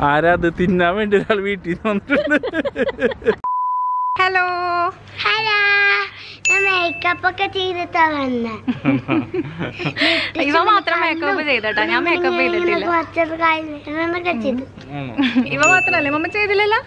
ആരാ അത് തിന്നാൻ വേണ്ടി ഒരാൾ വീട്ടിൽ വന്നിട്ടുണ്ട്. ഹലോ ഹലോ, മേക്കപ്പ് ഒക്കെ ചെയ്തിട്ടാ വന്നെ. ഇവ മാത്രം മേക്കപ്പ് ചെയ്തട്ടാ, ഞാൻ മേക്കപ്പ് ചെയ്തിട്ടില്ല. ഇവ മാത്രല്ലേ മമ്മ ചെയ്തില്ലല്ലോ.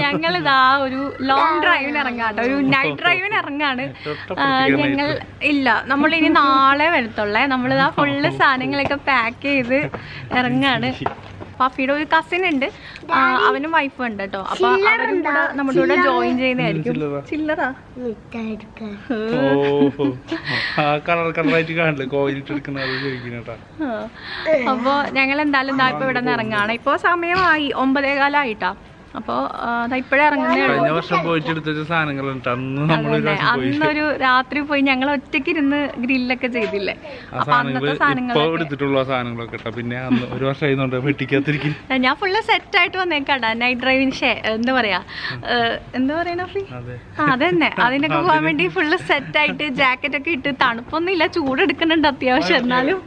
ഞങ്ങളിതാ ഒരു ലോങ് ഡ്രൈവിന് ഇറങ്ങാട്ടോ, ഒരു നൈറ്റ് ഡ്രൈവിന് ഇറങ്ങാണ് ഞങ്ങൾ. ഇല്ല, നമ്മളിനി നാളെ വരത്തുള്ളേ. നമ്മളിതാ ഫുള്ള് സാധനങ്ങളൊക്കെ പാക്ക് ചെയ്ത് ഇറങ്ങാണ്. ഫഫിയുടെ ഒരു കസിൻ ഉണ്ട്, അവനും വൈഫും ഉണ്ട് കേട്ടോ. അപ്പൊ അവരും കൂടെ നമ്മുടെ കൂടെ ജോയിൻ ചെയ്യുന്നതായിരിക്കും. ചില്ലറാ അപ്പൊ ഞങ്ങൾ എന്തായാലും ഇതാ ഇപ്പൊ ഇവിടെ നിന്ന് ഇറങ്ങാണ്. ഇപ്പൊ സമയമായി 9:15. അപ്പൊ ഇപ്പഴേ ഇറങ്ങുന്നേ ഉള്ളൂ. അന്നൊരു രാത്രി പോയി ഞങ്ങൾ ഒറ്റയ്ക്ക് ഇരുന്ന് ഗ്രില്ലൊക്കെ ചെയ്തില്ലേ, അപ്പൊ അന്നത്തെ ഞാൻ ഫുള്ള് സെറ്റ് ആയിട്ട് വന്നേക്കാടാ നൈറ്റ് ഡ്രൈവിന്. എന്താ പറയാ അതന്നെ, അതിനൊക്കെ പോകാൻ വേണ്ടി ഫുള്ള് സെറ്റ് ആയിട്ട് ജാക്കറ്റ് ഒക്കെ ഇട്ട്, തണുപ്പൊന്നും ഇല്ല, ചൂടെടുക്കുന്നുണ്ട് അത്യാവശ്യം, എന്നാലും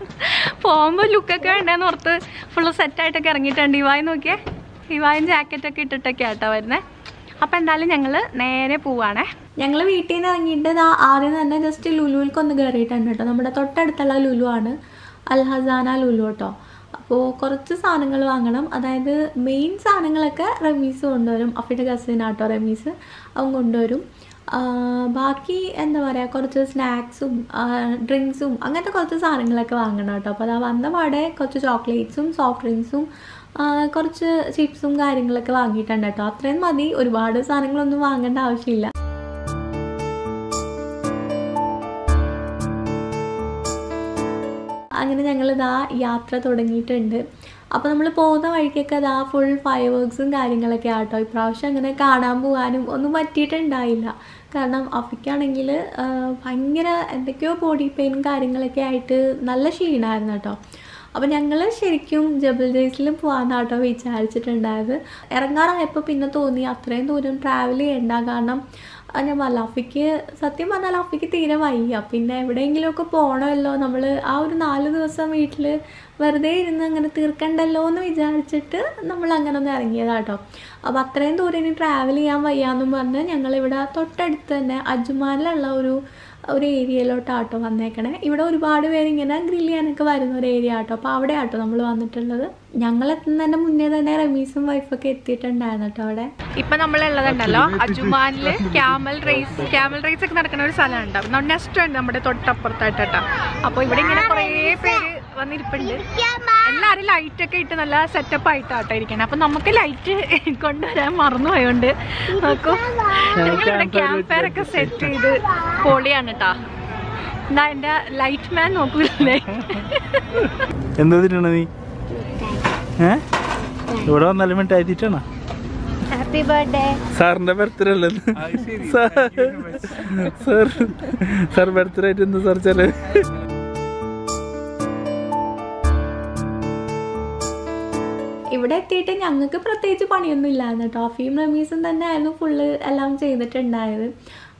പോകുമ്പോ ലുക്കൊക്കെ വേണ്ടേന്ന് ഓർത്ത് ഫുള്ള് സെറ്റ് ആയിട്ടൊക്കെ ഇറങ്ങിയിട്ടുണ്ട്. ഇവായി നോക്കിയേ, ഇവായും ജാക്കറ്റൊക്കെ ഇട്ടിട്ടൊക്കെ ആട്ടോ വരുന്നത്. അപ്പം എന്തായാലും ഞങ്ങൾ നേരെ പോവാണേ. ഞങ്ങൾ വീട്ടിൽ നിന്ന് ഇറങ്ങിയിട്ട് ആദ്യം തന്നെ ജസ്റ്റ് ലുലുവിൽക്ക് ഒന്ന് കയറിയിട്ടുണ്ട് കേട്ടോ. നമ്മുടെ തൊട്ടടുത്തുള്ള ലുലു ആണ്, അൽ ഹസാന ലുലു കേട്ടോ. അപ്പോൾ കുറച്ച് സാധനങ്ങൾ വാങ്ങണം. അതായത് മെയിൻ സാധനങ്ങളൊക്കെ റമീസ് കൊണ്ടുവരും, അഫിയുടെ കസിനാട്ടോ റമീസ്, അവൻ കൊണ്ടുവരും. ബാക്കി എന്താ പറയുക, കുറച്ച് സ്നാക്സും ഡ്രിങ്ക്സും അങ്ങനത്തെ കുറച്ച് സാധനങ്ങളൊക്കെ വാങ്ങണം കേട്ടോ. അപ്പോൾ അതാ വന്ന പാടെ കുറച്ച് ചോക്ലേറ്റ്സും സോഫ്റ്റ് ഡ്രിങ്ക്സും കുറച്ച് ചിപ്സും കാര്യങ്ങളൊക്കെ വാങ്ങിയിട്ടുണ്ട് കേട്ടോ. അത്രയും മതി, ഒരുപാട് സാധനങ്ങളൊന്നും വാങ്ങേണ്ട ആവശ്യമില്ല. അങ്ങനെ ഞങ്ങളിതാ യാത്ര തുടങ്ങിയിട്ടുണ്ട്. അപ്പോൾ നമ്മൾ പോകുന്ന വഴിക്കൊക്കെ അതാ ഫുൾ ഫയർ വർക്ക്സും കാര്യങ്ങളൊക്കെ ആട്ടോ. ഇപ്രാവശ്യം അങ്ങനെ കാണാൻ പോകാനും ഒന്നും പറ്റിയിട്ടുണ്ടായില്ല. കാരണം അഫിക്കാണെങ്കിൽ ഭയങ്കര എന്തൊക്കെയോ ബോഡി പെയിനും കാര്യങ്ങളൊക്കെ ആയിട്ട് നല്ല ക്ഷീണമായിരുന്നു കേട്ടോ. അപ്പോൾ ഞങ്ങൾ ശരിക്കും ജബൽ ജയ്സിലും പോകാമെന്നാട്ടോ വിചാരിച്ചിട്ടുണ്ടായത്. ഇറങ്ങാറായപ്പോൾ പിന്നെ തോന്നി അത്രയും ദൂരം ട്രാവൽ ചെയ്യണ്ട. കാരണം ഞാൻ പറഞ്ഞ അഫിക്ക് സത്യം പറഞ്ഞാൽ അഫിക്ക് തീരെ വയ്യ. പിന്നെ എവിടെയെങ്കിലുമൊക്കെ പോകണമല്ലോ, നമ്മൾ ആ ഒരു 4 ദിവസം വീട്ടിൽ വെറുതെ ഇരുന്ന് അങ്ങനെ തീർക്കണ്ടല്ലോ എന്ന് വിചാരിച്ചിട്ട് നമ്മൾ അങ്ങനെ ഒന്ന് ഇറങ്ങിയതാട്ടോ. അപ്പോൾ അത്രയും ദൂരം ഇനി ട്രാവൽ ചെയ്യാൻ വയ്യാന്നും പറഞ്ഞ് ഞങ്ങളിവിടെ തൊട്ടടുത്ത് തന്നെ അജ്മാനിലുള്ള ഒരു ഏരിയയിലോട്ടാട്ടോ വന്നേക്കണേ. ഇവിടെ ഒരുപാട് പേര് ഇങ്ങനെ ഗ്രില്ല് ചെയ്യാനൊക്കെ വരുന്ന ഒരു ഏരിയ ആട്ടോ. അപ്പോൾ അവിടെ ആട്ടോ നമ്മൾ വന്നിട്ടുള്ളത്. ഞങ്ങൾ എത്തുന്നതിൻ്റെ മുന്നേ തന്നെ റമീസും വൈഫൊക്കെ എത്തിയിട്ടുണ്ടായിരുന്നു കേട്ടോ അവിടെ. ഇപ്പം നമ്മളുള്ളതുണ്ടല്ലോ അജ്മാനിൽ ക്യാമൽ റേസ് ഒക്കെ നടക്കുന്ന ഒരു സ്ഥലം ഉണ്ടാവും. നെക്സ്റ്റ് ഉണ്ട് നമ്മുടെ തൊട്ടപ്പുറത്തായിട്ട് കേട്ടോ. അപ്പോൾ ഇവിടെ ഇങ്ങനെ കുറേ പേര് വന്നിരിപ്പുണ്ട്. എല്ലാവരും ലൈറ്റൊക്കെ ഇട്ട് നല്ല സെറ്റപ്പ് ആയിട്ടാട്ടോ ഇരിക്കണം. അപ്പം നമുക്ക് ലൈറ്റ് കൊണ്ടുവരാൻ മറന്നുപോയോണ്ട് നോക്കൂ, ഞങ്ങളിവിടെ ക്യാമ്പ് ഫയർ ഒക്കെ സെറ്റ് ചെയ്ത് പൊളിയാണ് കേട്ടോ. എന്താ എൻ്റെ ലൈറ്റ് മാൻ നോക്കൂലേ. എന്താ നീ ഇവിടെ വന്നാലും മിഠായിട്ടാണോ? Happy birthday. സാറിന്റെ ബർത്ത്ഡേ അല്ലേ സാർ ബർത്ത്ഡേ ആയിട്ട് എന്താ സാർ ചെലവ്? ഇവിടെ എത്തിയിട്ട് ഞങ്ങൾക്ക് പ്രത്യേകിച്ച് പണിയൊന്നും ഇല്ലായിരുന്നു കേട്ടോ. അഫിയും റമീസും തന്നെ ആയിരുന്നു ഫുള്ള് എല്ലാം ചെയ്തിട്ടുണ്ടായത്.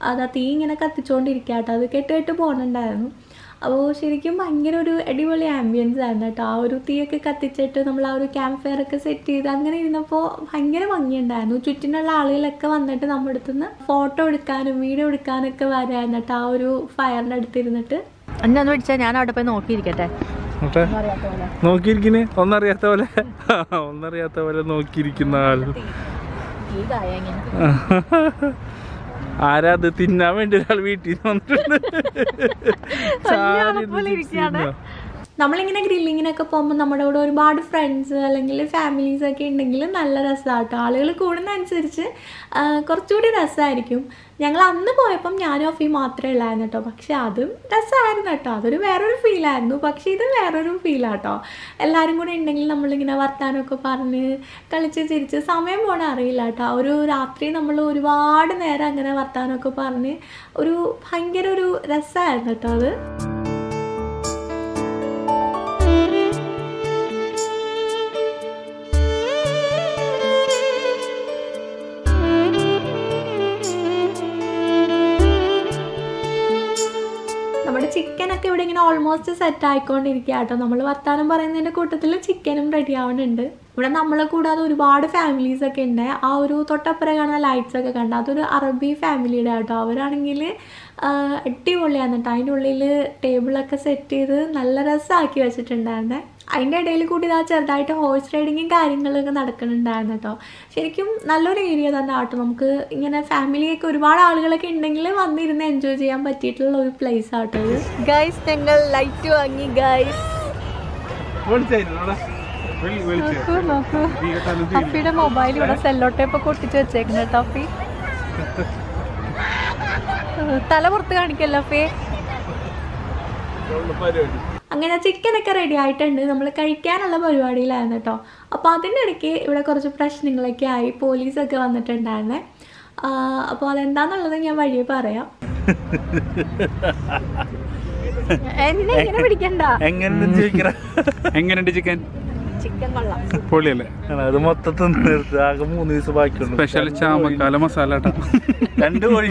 അത് തീ ഇങ്ങനെ കത്തിച്ചുകൊണ്ടിരിക്കുക കേട്ടോ, അത് കേട്ട് പോകുന്നുണ്ടായിരുന്നു. അപ്പോൾ ശരിക്കും ഭയങ്കര ഒരു അടിപൊളി ആംബിയൻസ് ആയിരുന്നു കേട്ടോ. ആ ഒരു തീയൊക്കെ കത്തിച്ചിട്ട് നമ്മൾ ആ ഒരു ക്യാമ്പ് ഫയർ ഒക്കെ സെറ്റ് ചെയ്ത് അങ്ങനെ ഇരുന്നപ്പോൾ ഭയങ്കര ഭംഗിയുണ്ടായിരുന്നു. ചുറ്റിനുള്ള ആളുകളൊക്കെ വന്നിട്ട് നമ്മുടെ അടുത്തുനിന്ന് ഫോട്ടോ എടുക്കാനും വീഡിയോ എടുക്കാനൊക്കെ വരായിരുന്നു കേട്ടോ. ആ ഒരു ഫയറിൻ്റെ അടുത്തിരുന്നിട്ട് എന്നെ പിടിച്ചാൽ ഞാൻ അവിടെ പോയി നോക്കിയിരിക്കട്ടെ. നോക്കിയിരിക്കുന്നേ ഒന്നറിയാത്ത പോലെ നോക്കിയിരിക്കുന്ന ആൾ ആരാ അത് തിന്നാൻ വേണ്ടി ഒരാൾ വീട്ടിൽ വന്നിട്ടുണ്ട്. നമ്മളിങ്ങനെ ഗ്രില്ലിങ്ങിനൊക്കെ പോകുമ്പോൾ നമ്മുടെ കൂടെ ഒരുപാട് ഫ്രണ്ട്സ് അല്ലെങ്കിൽ ഫാമിലീസൊക്കെ ഉണ്ടെങ്കിൽ നല്ല രസമാട്ടോ. ആളുകൾ കൂടുന്നതനുസരിച്ച് കുറച്ചുകൂടി രസമായിരിക്കും. ഞങ്ങൾ അന്ന് പോയപ്പം ഞാനും അഫി മാത്രമേ ഉള്ളായിരുന്നു കേട്ടോ. പക്ഷെ അതും രസമായിരുന്നു കേട്ടോ, അതൊരു വേറൊരു ഫീലായിരുന്നു. പക്ഷേ ഇത് വേറൊരു ഫീലാട്ടോ. എല്ലാവരും കൂടെ ഉണ്ടെങ്കിൽ നമ്മളിങ്ങനെ വർത്താനമൊക്കെ പറഞ്ഞ് കളിച്ച് ചിരിച്ച് സമയം പോണ അറിയില്ല കേട്ടോ. ഒരു രാത്രി നമ്മൾ ഒരുപാട് നേരം അങ്ങനെ വർത്താനമൊക്കെ പറഞ്ഞ് ഒരു ഭയങ്കര ഒരു രസമായിരുന്നു കേട്ടോ അത്. ചിക്കനൊക്കെ ഇവിടെ ഇങ്ങനെ ഓൾമോസ്റ്റ് സെറ്റ് ആയിക്കൊണ്ടിരിക്കുക കേട്ടോ. നമ്മൾ വർത്താനം പറയുന്നതിൻ്റെ കൂട്ടത്തിൽ ചിക്കനും റെഡി ആവുന്നുണ്ട്. ഇവിടെ നമ്മളെ കൂടാതെ ഒരുപാട് ഫാമിലീസൊക്കെ ഉണ്ട്. ആ ഒരു തൊട്ടപ്പുറം കാണുന്ന ലൈറ്റ്സൊക്കെ കണ്ട അതൊരു അറബി ഫാമിലിയുടെ കേട്ടോ. അവരാണെങ്കിൽ അടിപൊളിയാണ് കേട്ടോ. അതിൻ്റെ ഉള്ളിൽ ടേബിളൊക്കെ സെറ്റ് ചെയ്ത് നല്ല രസമാക്കി വെച്ചിട്ടുണ്ടായിരുന്നേ. അതിൻ്റെ ഇടയിൽ കൂടി ഇതാ ചെറുതായിട്ട് ഹോഴ്സ് റൈഡിങ്ങും കാര്യങ്ങളൊക്കെ നടക്കുന്നുണ്ടായിരുന്നു കേട്ടോ. ശരിക്കും നല്ലൊരു ഏരിയ തന്നെ കേട്ടോ. നമുക്ക് ഇങ്ങനെ ഫാമിലിയൊക്കെ ഒരുപാട് ആളുകളൊക്കെ ഉണ്ടെങ്കിൽ വന്നിരുന്ന് എൻജോയ് ചെയ്യാൻ പറ്റിയിട്ടുള്ള ഒരു പ്ലേസ് ആട്ടോ ഇത്. ഗൈസ് ഞങ്ങൾ ലൈറ്റ് വാങ്ങി ഗൈസ്. നോക്കൂ അഫിയുടെ മൊബൈൽ ഇവിടെ സെല്ലോ ടേപ്പ് ഒക്കെ ഒട്ടിച്ച് വെച്ചേക്കുന്നു കേട്ടോ. അഫി തല പുറത്ത് കാണിക്കല്ലോ അഫി. അങ്ങനെ ചിക്കനൊക്കെ റെഡി ആയിട്ടുണ്ട്. നമ്മൾ കഴിക്കാനുള്ള പരിപാടിയിലായിരുന്നു കേട്ടോ. അപ്പോൾ അതിൻ്റെ ഇടയ്ക്ക് ഇവിടെ കുറച്ച് പ്രശ്നങ്ങളൊക്കെ ആയി. പോലീസൊക്കെ വന്നിട്ടുണ്ടായിരുന്നേ. അപ്പോൾ അതെന്താന്നുള്ളത് ഞാൻ വഴിയെ പറയാം. എന്നെ ഇങ്ങനെ പിടിക്കണ്ട. എങ്ങനെയുണ്ട് ചിക്കൻ? ചിക്കൻ കൊള്ളാം, പൊളിയല്ലേ? അത് മൊത്തത്തിൽ നിർത്തി ആകെ 3 ദിവസം ബാക്കിയുള്ളൂ. സ്പെഷ്യൽ ചാമക്കാല മസാല കേട്ടോ. 2 കോഴി.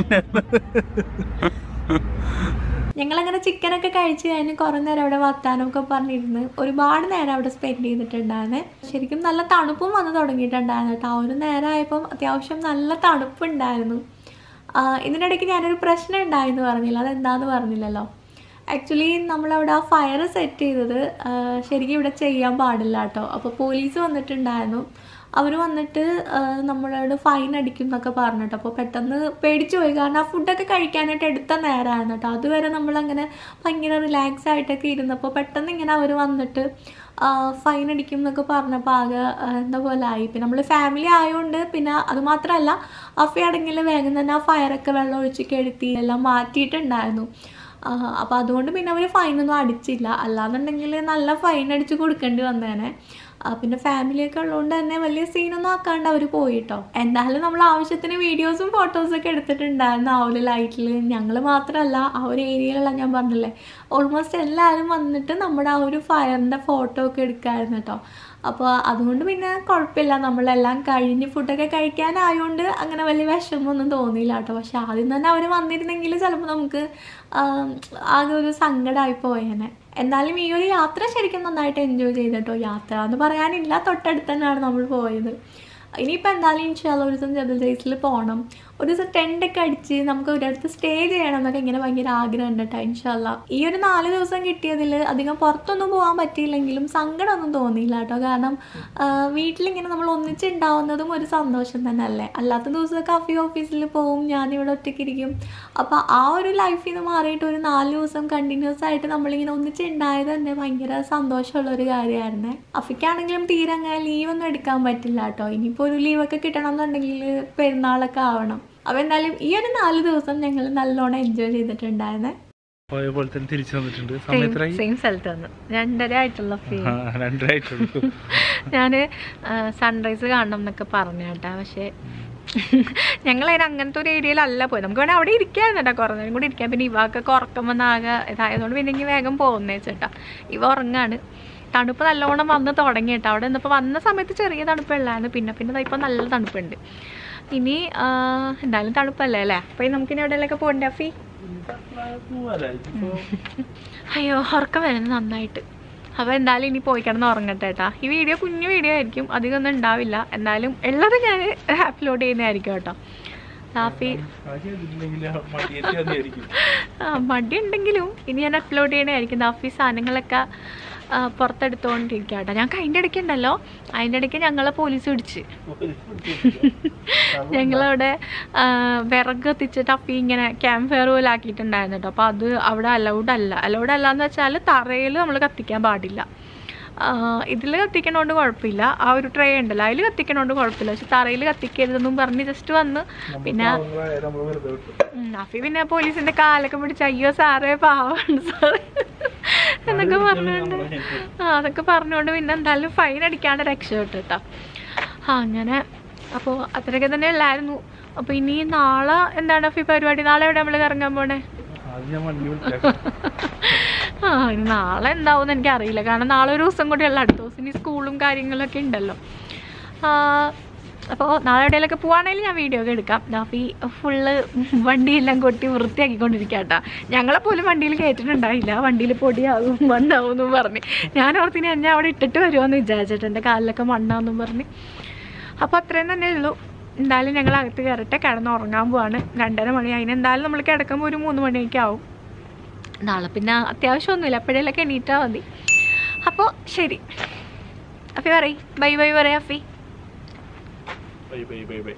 ഞങ്ങളങ്ങനെ ചിക്കനൊക്കെ കഴിച്ച് കഴിഞ്ഞ് കുറേ നേരം അവിടെ വർത്താനമൊക്കെ പറഞ്ഞിരുന്ന് ഒരുപാട് നേരം അവിടെ സ്പെൻഡ് ചെയ്തിട്ടുണ്ടായിരുന്നേ. ശരിക്കും നല്ല തണുപ്പും വന്ന് തുടങ്ങിയിട്ടുണ്ടായിരുന്നു കേട്ടോ. ആ ഒരു നേരമായപ്പം അത്യാവശ്യം നല്ല തണുപ്പുണ്ടായിരുന്നു. ഇതിനിടയ്ക്ക് ഞാനൊരു പ്രശ്നം ഉണ്ടായെന്ന് പറഞ്ഞില്ല. അതെന്താന്ന് പറഞ്ഞില്ലല്ലോ. ആക്ച്വലി നമ്മളവിടെ ആ ഫയർ സെറ്റ് ചെയ്തത് ശരിക്കും ഇവിടെ ചെയ്യാൻ പാടില്ല കേട്ടോ. അപ്പോൾ പോലീസ് വന്നിട്ടുണ്ടായിരുന്നു. അവർ വന്നിട്ട് നമ്മളോട് ഫൈൻ അടിക്കും എന്നൊക്കെ പറഞ്ഞിട്ട്. അപ്പോൾ പെട്ടെന്ന് പേടിച്ചു പോയി. കാരണം ആ ഫുഡൊക്കെ കഴിക്കാനായിട്ട് എടുത്ത നേരമായിരുന്നു കേട്ടോ. അതുവരെ നമ്മളങ്ങനെ ഭയങ്കര റിലാക്സ് ആയിട്ടൊക്കെ ഇരുന്നപ്പോൾ പെട്ടെന്ന് ഇങ്ങനെ അവർ വന്നിട്ട് ഫൈൻ അടിക്കും എന്നൊക്കെ പറഞ്ഞപ്പോൾ ആകെ എന്താ പോലെ ആയി. പിന്നെ നമ്മൾ ഫാമിലി ആയതുകൊണ്ട് പിന്നെ അതുമാത്രമല്ല അഫയാണെങ്കിൽ വേഗം തന്നെ ആ ഫയറൊക്കെ വെള്ളം ഒഴിച്ച് കെടുത്തി എല്ലാം മാറ്റിയിട്ടുണ്ടായിരുന്നു. അപ്പോൾ അതുകൊണ്ട് പിന്നെ അവർ ഫൈനൊന്നും അടിച്ചില്ല. അല്ലാന്നുണ്ടെങ്കിൽ നല്ല ഫൈൻ അടിച്ച് കൊടുക്കേണ്ടി വന്നേനെ. പിന്നെ ഫാമിലിയൊക്കെ ഉള്ളതുകൊണ്ട് തന്നെ വലിയ സീനൊന്നും ആക്കാണ്ട് അവർ പോയിട്ടോ. എന്തായാലും നമ്മൾ ആവശ്യത്തിന് വീഡിയോസും ഫോട്ടോസൊക്കെ എടുത്തിട്ടുണ്ടായിരുന്നു ആ ഒരു ലൈറ്റിൽ. ഞങ്ങൾ മാത്രമല്ല ആ ഒരു ഏരിയയിലുള്ള, ഞാൻ പറഞ്ഞില്ലേ, ഓൾമോസ്റ്റ് എല്ലാവരും വന്നിട്ട് നമ്മുടെ ആ ഒരു ഫയറിൻ്റെ ഫോട്ടോ ഒക്കെ എടുക്കാമായിരുന്നു കേട്ടോ. അപ്പോൾ അതുകൊണ്ട് പിന്നെ കുഴപ്പമില്ല. നമ്മളെല്ലാം കഴിഞ്ഞ് ഫുഡൊക്കെ കഴിക്കാനായതുകൊണ്ട് അങ്ങനെ വലിയ വിഷമമൊന്നും തോന്നിയില്ല കേട്ടോ. പക്ഷെ ആദ്യം തന്നെ അവർ വന്നിരുന്നെങ്കിൽ ചിലപ്പോൾ നമുക്ക് ആകെ ഒരു സങ്കടമായി പോയേനെ. എന്നാലും ഈ ഒരു യാത്ര ശരിക്കും നന്നായിട്ട് എൻജോയ് ചെയ്തിട്ടോ. യാത്ര എന്ന് പറയാനില്ല, തൊട്ടടുത്ത് തന്നെയാണ് നമ്മൾ പോയത്. ഇനിയിപ്പോൾ എന്തായാലും ഇൻഷാല്ലാ ഒരു ദിവസം ജബൽ ജയ്സിൽ പോകണം. ഒരു ദിവസം ടെൻ്റൊക്കെ അടിച്ച് നമുക്ക് ഒരിടത്ത് സ്റ്റേ ചെയ്യണം എന്നൊക്കെ ഇങ്ങനെ ഭയങ്കര ആഗ്രഹം ഉണ്ട് കേട്ടോ. ഇൻഷാല്ലാ ഈ ഒരു 4 ദിവസം കിട്ടിയതിൽ അധികം പുറത്തൊന്നും പോകാൻ പറ്റിയില്ലെങ്കിലും സങ്കടമൊന്നും തോന്നിയില്ല കേട്ടോ. കാരണം വീട്ടിലിങ്ങനെ നമ്മൾ ഒന്നിച്ചുണ്ടാവുന്നതും ഒരു സന്തോഷം തന്നെ അല്ലേ. അല്ലാത്ത ദിവസമൊക്കെ കഫി ഓഫീസിൽ പോവും, ഞാനിവിടെ ഒറ്റയ്ക്കിരിക്കും. അപ്പോൾ ആ ഒരു ലൈഫിൽ നിന്ന് മാറിയിട്ട് ഒരു 4 ദിവസം കണ്ടിന്യൂസ് ആയിട്ട് നമ്മളിങ്ങനെ ഒന്നിച്ചുണ്ടായത് തന്നെ ഭയങ്കര സന്തോഷമുള്ളൊരു കാര്യമായിരുന്നേ. അഫിക്കാണെങ്കിലും തീരെ അങ്ങനെ ലീവൊന്നും എടുക്കാൻ പറ്റില്ല കേട്ടോ. ഇനിയിപ്പോൾ ഒരു ലീവൊക്കെ കിട്ടണം എന്നുണ്ടെങ്കിൽ പെരുന്നാളൊക്കെ ആവണം. അപ്പോൾ എന്തായാലും ഈ ഒരു 4 ദിവസം ഞങ്ങൾ നല്ലോണം എൻജോയ് ചെയ്തിട്ടുണ്ടായിരുന്നേ. പോയ പോലെ തന്നെ തിരിച്ചു വന്നിട്ടുണ്ട്. സെയിം സ്ഥലത്ത് വന്നു. 2:30 ആയിട്ടുള്ള ഫീൽ. 2:30 ആയിട്ടുള്ളൂ. ഞാൻ സൺറൈസ് കാണണം എന്നൊക്കെ പറഞ്ഞു കേട്ടോ. പക്ഷേ ഞങ്ങളതിന് അങ്ങനത്തെ ഒരു ഏരിയയിലല്ല പോയത്. നമുക്ക് വേണമെങ്കിൽ അവിടെ ഇരിക്കായിരുന്നു കേട്ടോ, കുറേ നേരം കൂടി ഇരിക്കാം. പിന്നെ ഇവക്കൊക്കെ ഉറക്കം വന്നാകെ ഇതായതുകൊണ്ട് പിന്നെ ഇങ്ങനെ വേഗം പോകുന്നേ ചേട്ടാ. ഇവ ഉറങ്ങാണ്. തണുപ്പ് നല്ലോണം വന്ന് തുടങ്ങി കേട്ടോ. അവിടെ നിന്നിപ്പോൾ വന്ന സമയത്ത് ചെറിയ തണുപ്പുള്ളായിരുന്നു. പിന്നെ ഇപ്പോൾ നല്ല തണുപ്പുണ്ട്. ഇനി എന്തായാലും തണുപ്പല്ലേ അല്ലേ. അപ്പോൾ നമുക്കിനി എവിടെയെങ്കിലൊക്കെ പോകണ്ടേ അഫി? അയ്യോ ഉറക്കം വരുന്നത് നന്നായിട്ട്. അപ്പോൾ എന്തായാലും ഇനി പോയി കിടന്ന് ഉറങ്ങട്ടെ കേട്ടോ. ഈ വീഡിയോ കുഞ്ഞു വീഡിയോ ആയിരിക്കും, അധികം ഒന്നും ഉണ്ടാവില്ല. എന്നാലും ഉള്ളത് ഞാൻ അപ്ലോഡ് ചെയ്യുന്നതായിരിക്കും കേട്ടോ. സാഫി മടി ഉണ്ടെങ്കിലും ഇനി ഞാൻ അപ്ലോഡ് ചെയ്യണമായിരിക്കും. ദാഫി സാധനങ്ങളൊക്കെ പുറത്തെടുത്തുകൊണ്ടിരിക്കുക കേട്ടോ. ഞങ്ങൾക്ക് അതിൻ്റെ ഇടയ്ക്ക് ഉണ്ടല്ലോ, അതിൻ്റെ ഇടയ്ക്ക് ഞങ്ങളെ പോലീസ് പിടിച്ച്. ഞങ്ങളവിടെ വിറക് എത്തിച്ചിട്ട് അപ്പി ഇങ്ങനെ ക്യാമ്പ് ഫയർ പോലെ ആക്കിയിട്ടുണ്ടായിരുന്നു കേട്ടോ. അപ്പോൾ അത് അവിടെ അലൗഡ് അല്ല എന്ന് വെച്ചാൽ തറയിൽ നമ്മൾ കത്തിക്കാൻ പാടില്ല. ഇതിൽ കത്തിക്കണോണ്ട് കുഴപ്പമില്ല. ആ ഒരു ട്രേ ഉണ്ടല്ലോ അതിൽ കത്തിക്കണോണ്ട് കുഴപ്പമില്ല. പക്ഷെ തറയിൽ കത്തിക്കരുതെന്നും പറഞ്ഞ് ജസ്റ്റ് വന്ന് പിന്നെ അഫി പിന്നെ പോലീസിന്റെ കാലൊക്കെ പിടിച്ച് അയ്യോ സാറേ പാവാണ് സാറേ എന്നൊക്കെ പറഞ്ഞുകൊണ്ട് അതൊക്കെ പറഞ്ഞുകൊണ്ട് പിന്നെ എന്തായാലും ഫൈൻ അടിക്കാണ്ട് രക്ഷപ്പെട്ടു കേട്ടോ. അങ്ങനെ അപ്പോൾ അത്രയൊക്കെ തന്നെ ഉള്ളായിരുന്നു. അപ്പോൾ ഇനി നാളെ എന്താണ് അഫി പരിപാടി? നാളെ എവിടെ നമ്മൾ ഇറങ്ങാൻ പോണേ? ഇനി നാളെ എന്താവും എനിക്കറിയില്ല. കാരണം നാളെ ഒരു ദിവസം കൂടിയുള്ള, അടുത്ത ദിവസം ഇനി സ്കൂളും കാര്യങ്ങളൊക്കെ ഉണ്ടല്ലോ. അപ്പോൾ നാളെ എവിടെയെങ്കിലൊക്കെ പോവുകയാണെങ്കിൽ ഞാൻ വീഡിയോ ഒക്കെ എടുക്കാം. നാഫി ഫുള്ള് വണ്ടിയെല്ലാം കൊട്ടി വൃത്തിയാക്കിക്കൊണ്ടിരിക്കുക കേട്ടോ. ഞങ്ങളെപ്പോലും വണ്ടിയിൽ കയറ്റിട്ടുണ്ടായില്ല, വണ്ടിയിൽ പൊടിയാകും മണ്ണാവും എന്നും പറഞ്ഞ്. ഞാൻ ഓർത്തിന് എന്നെ അവിടെ ഇട്ടിട്ട് വരുമോയെന്ന് വിചാരിച്ചിട്ട്, എൻ്റെ കാലിലൊക്കെ മണ്ണാന്നും പറഞ്ഞ്. അപ്പോൾ അത്രയും തന്നെ ഉള്ളൂ. എന്തായാലും ഞങ്ങൾ അകത്ത് കയറട്ടെ, കിടന്ന് ഉറങ്ങാൻ പോവാണ്. 2:30 മണി. അതിനെന്തായാലും നമ്മൾ കിടക്കുമ്പോൾ ഒരു 3 മണിയൊക്കെ ആവും. നാളെ പിന്നെ അത്യാവശ്യമൊന്നുമില്ല, എപ്പോഴേലൊക്കെ എണീറ്റാൽ മതി. അപ്പോൾ ശരി, അഫി പറയും ബൈ ബൈ പറയാം. Afi bye bye bye bye.